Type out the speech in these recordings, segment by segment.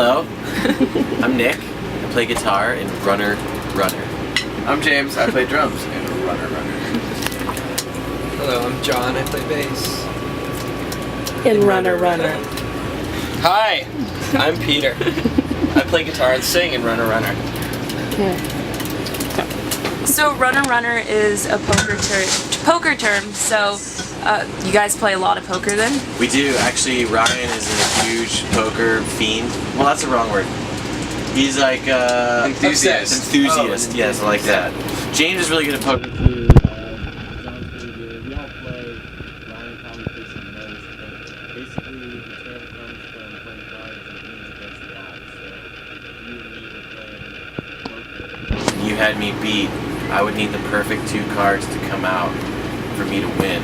Hello, I'm Nick. I play guitar in Runner Runner. I'm James. I play drums in Runner Runner. Hello, I'm John. I play bass in Runner Runner. Hi, I'm Peter. I play guitar and sing in Runner Runner. Yeah. So Runner Runner is a poker term. So you guys play a lot of poker then? We do. Actually, Ryan is a huge poker fiend. Well, that's the wrong word. He's like enthusiast. Enthusiast. Yes, I like that. James is really good at poker too. John's pretty good. We all play. Ryan probably plays the most. But basically, the term comes from playing cards and being against the odds. So if you and me were playing poker, and you had me beat, I would need the perfect 2 cards to come out for me to win.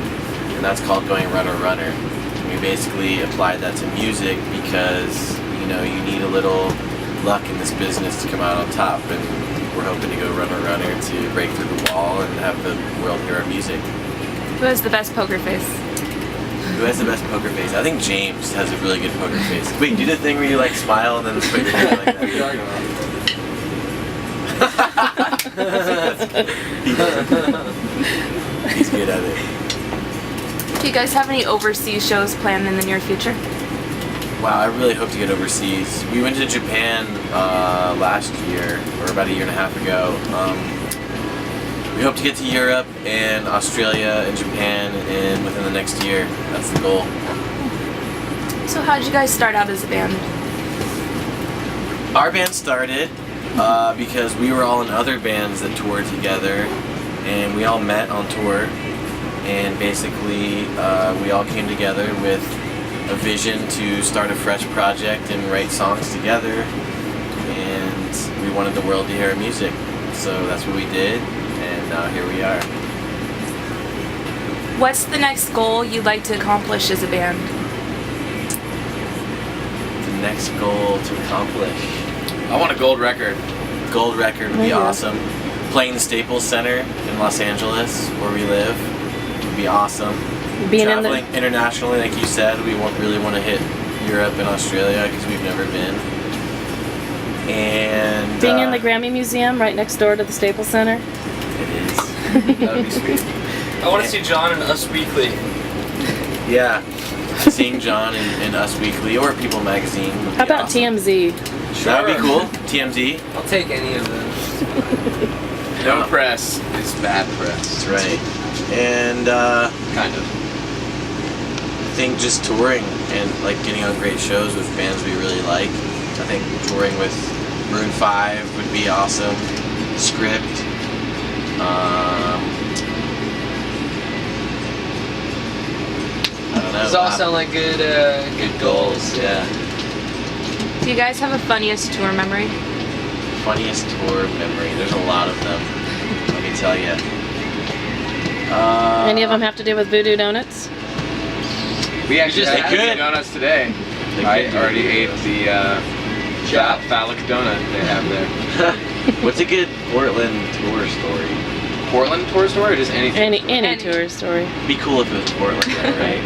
And that's called going Runner Runner. We basically applied that to music because, you know, you need a little luck in this business to come out on top, and we're hoping to go Runner Runner to break through the wall and have the world hear our music. Who has the best poker face? Who has the best poker face? I think James has a really good poker face. Wait, do the thing where you like smile and then put your hand like that. He's good at it. Do you guys have any overseas shows planned in the near future? Wow, I really hope to get overseas. We went to Japan last year, or about a year and a half ago. We hope to get to Europe and Australia and Japan within the next year. That's the goal. So how did you guys start out as a band? Our band started because we were all in other bands that toured together, and we all met on tour, and basically we all came together with a vision to start a fresh project and write songs together, and we wanted the world to hear our music, so that's what we did, and now here we are. What's the next goal you'd like to accomplish as a band? The next goal to accomplish? I want a gold record. Gold record would be awesome. Playing the Staples Center in Los Angeles, where we live, would be awesome. Being Traveling internationally, like you said, we really want to hit Europe and Australia because we've never been. And being in the Grammy Museum right next door to the Staples Center. It is. That would be sweet. I want to see John in Us Weekly. Yeah, seeing John in Us Weekly or People Magazine. Would How be about awesome. TMZ? Sure. That would be cool. TMZ. I'll take any of those. No press is bad press. That's right. And Kind of. I think just touring and like getting on great shows with bands we really like. I think touring with Maroon 5 would be awesome. Script. I don't know. Those all sound like good goals. Yeah. Do you guys have a funniest tour memory? Funniest tour memory. There's a lot of them. Let me tell you. Any of them have to do with Voodoo Donuts? We actually They had could. donuts today. They I could. already ate the phallic donut they have there. What's a good Portland tour story? Portland tour story or just anything? Any tour story. It'd be cool if it was Portland, though, right?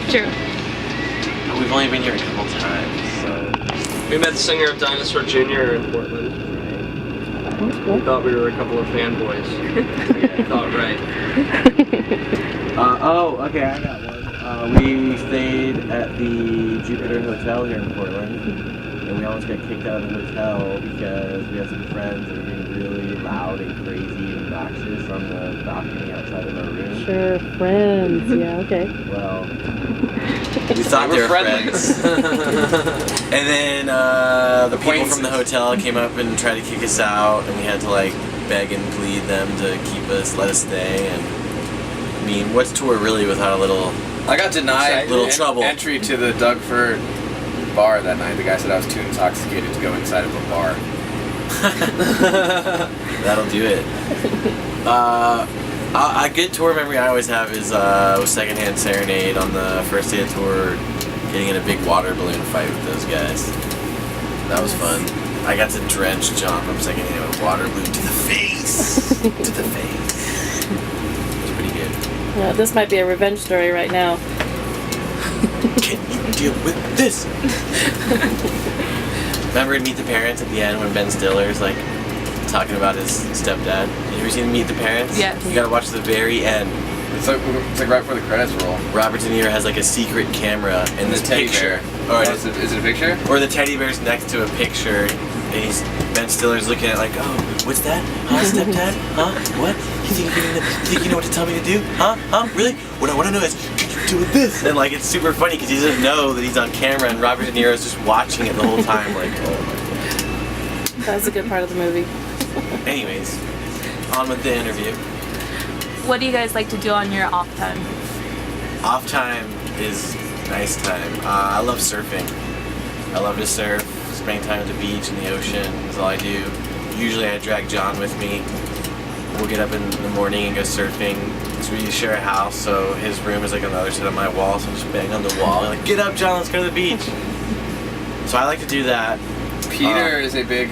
True. But we've only been here a couple times, so. We met the singer of Dinosaur Jr. in Portland. We thought we were a couple of fanboys. We thought right. Okay, I got one. We stayed at the Jupiter Hotel here in Portland, and we almost got kicked out of the hotel because we had some friends that were being really loud and crazy and obnoxious on the balcony outside of our room. Sure, friends. Yeah, okay. Well, we thought they were friends. And then the people from the hotel came up and tried to kick us out, and we had to like beg and plead them to let us stay. And I mean, what's tour really without a little? I got denied trouble. entry to the Doug Ford bar that night. The guy said I was too intoxicated to go inside of a bar. That'll do it. A good tour memory I always have is Secondhand Serenade on the first day of tour, getting in a big water balloon fight with those guys. That was fun. I got to drench John from Secondhand with a water balloon to the face. To the face. It was pretty good. Yeah, this might be a revenge story right now. Can you deal with this? Remember in Meet the Parents at the end when Ben Stiller's like talking about his stepdad? You ever seen Meet the Parents? Yes. You gotta watch the very end. It's like right before the credits roll. Robert De Niro has like a secret camera in this teddy picture. bear. Or Is it a picture? Or the teddy bear's next to a picture, and Ben Stiller's looking at it like, oh, what's that? Huh, stepdad? Huh? What? You think you know what to tell me to do? Huh? Really? What I want to know is, can you do this? And like, it's super funny because he doesn't know that he's on camera, and Robert De Niro's just watching it the whole time, like, oh my god. That was a good part of the movie. Anyways, on with the interview. What do you guys like to do on your off time? Off time is nice time. I love surfing. I love to surf, spending time at the beach and the ocean is all I do. Usually I drag John with me. We'll get up in the morning and go surfing. So we share a house, so his room is like on the other side of my wall, so I'm just banging on the wall. I'm like, get up, John, let's go to the beach. So I like to do that. Peter is a big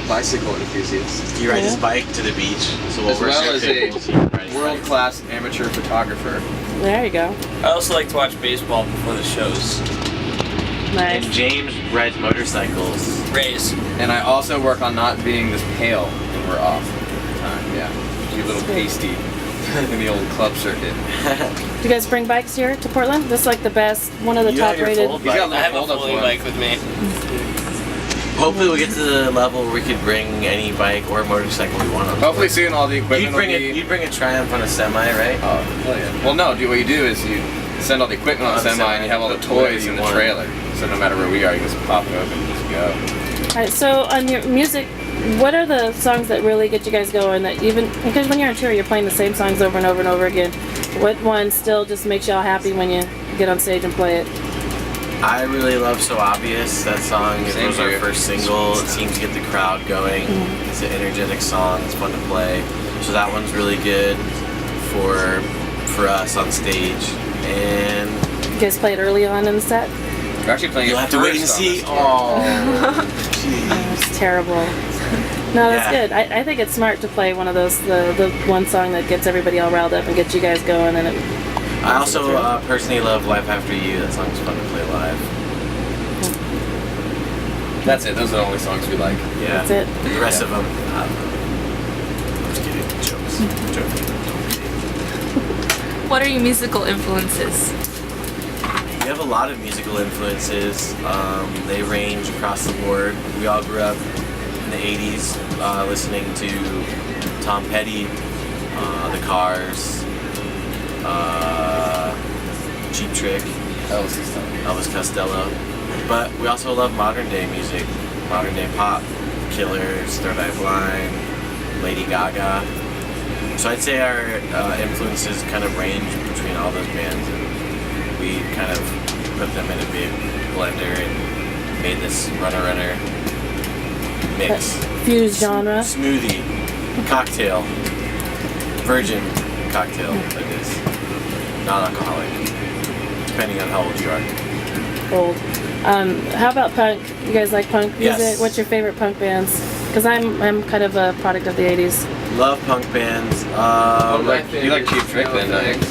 bicycle enthusiast. He rides his bike to the beach. So As well as surfing, a he rides his world-class amateur photographer. There you go. I also like to watch baseball before the shows. bike. Nice. And James rides motorcycles. Rays. And I also work on not being this pale when we're off time. Yeah. Be a little pasty in the old club circuit. Do you guys bring bikes here to Portland? This is like the best, one of the You got top your rated. fold He's got a I have a little fold-up folding one. bike with me. Hopefully we'll get to the level where we could bring any bike or motorcycle we want on. Hopefully soon all the equipment You'd bring will be... you'd bring a Triumph on a semi, right? Oh, hell yeah. Well, no, what you do is you send all the equipment on On the the semi semi, and you have all the put whatever toys you in the want. trailer. So no matter where we are, you just pop it open and just go. Alright, so on your music, what are the songs that really get you guys going? That even because when you're on tour, you're playing the same songs over and over and over again. What one still just makes y'all happy when you get on stage and play it? I really love So Obvious. That song Same was our here. first single. It seems to get the crowd going. It's an energetic song. It's fun to play. So that one's really good for us on stage. And You guys play it early on in the set? We're actually playing you'll it have to wait and first on see. this tour. Oh, jeez. It's terrible. No, that's Yeah. good. I think it's smart to play one of those, the one song that gets everybody all riled up and gets you guys going. And it, I also personally love Life After You. That song's fun to play live. That's it. Those are the only songs we like. Yeah. That's it. The rest of them, I don't know. I'm just kidding. Jokes. Joking. What are your musical influences? We have a lot of musical influences. They range across the board. We all grew up in the 80s listening to Tom Petty, The Cars, Cheap Trick, Elvis Costello. But we also love modern day music, modern day pop, Killers, Third Eye Blind, Lady Gaga. So I'd say our influences kind of range between all those bands, and we kind of put them in a big blender and made this runner mix. Fuse genre. Smoothie, cocktail, virgin cocktail, that is non-alcoholic, depending on how old you are. Old. How about punk? You guys like punk music? Yes. What's your favorite punk bands? Because I'm kind of a product of the 80s. Love punk bands. You like Cheap Trick then, nice.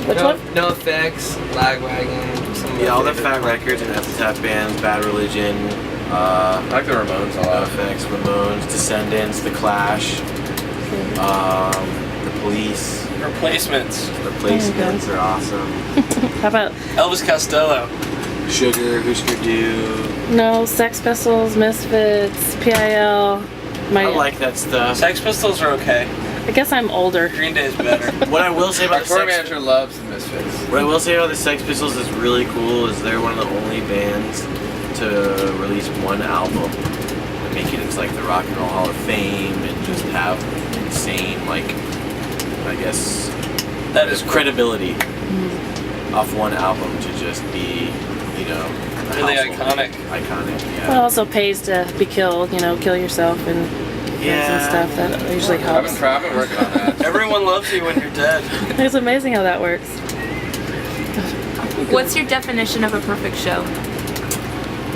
Which one? No Effects, Lagwagon. some of my Yeah, all the favorite Fat Records and Epitaph bands, Bad Religion, I like the Ramones a lot. NoFX, Ramones, Descendants, The Clash, The Police, Replacements. Replacements are awesome. How about Elvis Costello. Sugar, Husker Du. no Sex Pistols, Misfits, PIL? I like that stuff. Sex Pistols are okay. I guess I'm older. Green Day is better. What I will say Our about the tour Sex manager loves the Misfits. What I will say about the Sex Pistols is really cool is they're one of the only bands to release one album and make it into like the Rock and Roll Hall of Fame and just have insane, like, I guess, That is credibility off one album to just be, you know, a Really household iconic. name. Iconic, Well, it yeah. also pays to be killed, kill yourself and stuff. That usually I've helps. been working on that. Everyone loves you when you're dead. It's amazing how that works. What's your definition of a perfect show?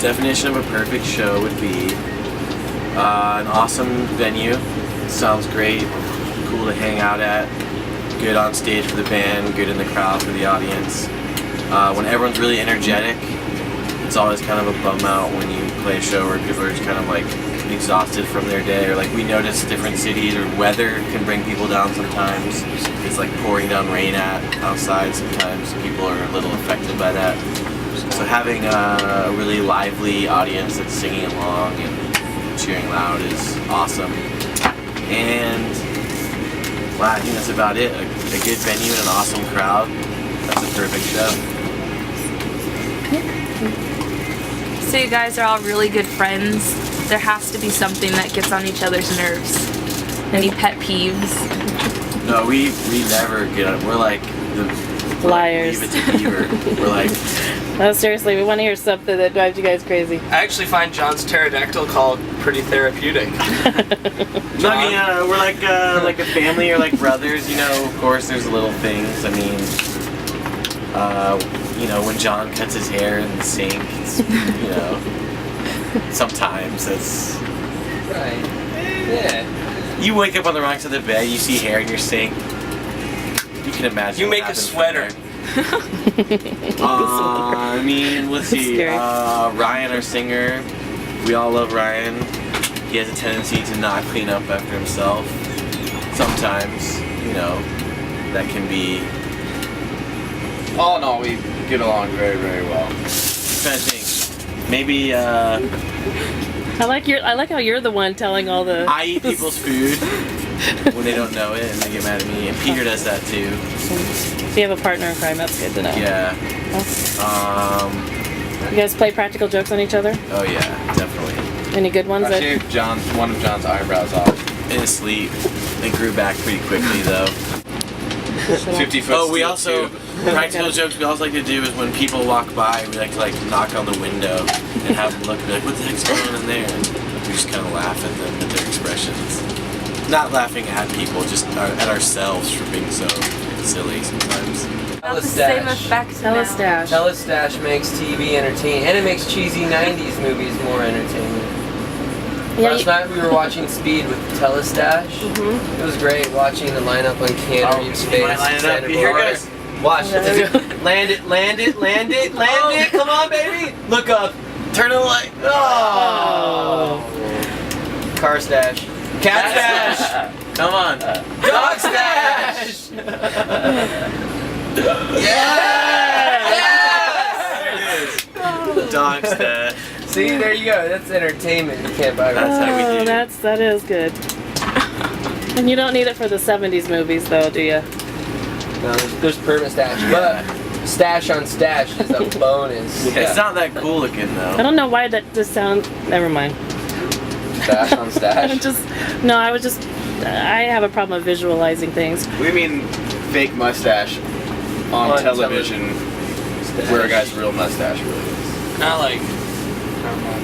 Definition of a perfect show would be an awesome venue. Sounds great, cool to hang out at, good on stage for the band, good in the crowd for the audience. When everyone's really energetic, it's always kind of a bum out when you play a show where people are just kind of like exhausted from their day, or like we notice different cities or weather can bring people down sometimes. It's like pouring down rain outside sometimes. People are a little affected by that. So having a really lively audience that's singing along and cheering loud is awesome. And wow, I think that's about it. A good venue and an awesome crowd. That's a perfect show. So you guys are all really good friends. There has to be something that gets on each other's nerves. Any pet peeves? No, we never get on. We're like the Liars. Leave it to Beaver. We're like, No, seriously, we want to hear something that drives you guys crazy. I actually find John's pterodactyl call pretty therapeutic. no, I mean, we're like a family or like brothers. You know, of course, there's little things. I mean, you know, when John cuts his hair in the sink, it's, you know, sometimes it's. Right. Yeah. You wake up on the wrong side of the bed, you see hair in your sink. You can imagine. You what make a happens from sweater. there. I mean, let's see. Scary. Ryan, our singer, we all love Ryan. He has a tendency to not clean up after himself. Sometimes, you know, that can be. All in all, we get along very, very well. I'm trying to think. Maybe I like how you're the one telling all the. I eat people's food when they don't know it and they get mad at me, and Peter does that too. So you have a partner in crime. That's good to know. Yeah. You guys play practical jokes on each other? Oh yeah, definitely. Any good ones? I That shaved one of John's eyebrows off. In his sleep, they grew back pretty quickly though. 50 foot. Oh, we steel also tube. practical jokes. We also like to do is when people walk by, we like to knock on the window and have them look, be like, "What the heck's going on in there?" And we just kind of laugh at them at their expressions. Not laughing at people, just at ourselves for being so silly sometimes. Not the same Telestash. effect now. Telestash. Telestash makes TV entertaining, and it makes cheesy 90s movies more entertaining. Yeah, Last night we were watching Speed with Telestash. It was great watching the lineup on Keanu Reeves' you face. might line it up. Sandra Here it Bullock. goes. Watch. Land it, land it, land it, land it. Come on, baby. Look up. Turn on the light. Oh. Car stash. Cat stash. Come on. Dog stash. Yes. Dog stash. See, there you go. That's entertainment. You can't buy That's that. how we Oh, do. that is good. And you don't need it for the 70s movies, though, do you? No, there's permanent stash, but stash on stash is a bonus. It's not that cool looking I though. don't know why that just sounds. Never mind. Stash on I stash. I have a problem with visualizing things. We mean fake mustache on On television, where a guy's real mustache really is. Not like.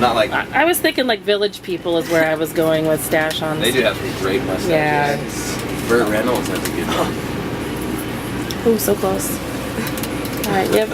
Not like I was thinking like Village People is where I was going with stash on. they do have some great mustaches. Yeah. Burt Reynolds has a good one. Ooh, so close. All right, yep.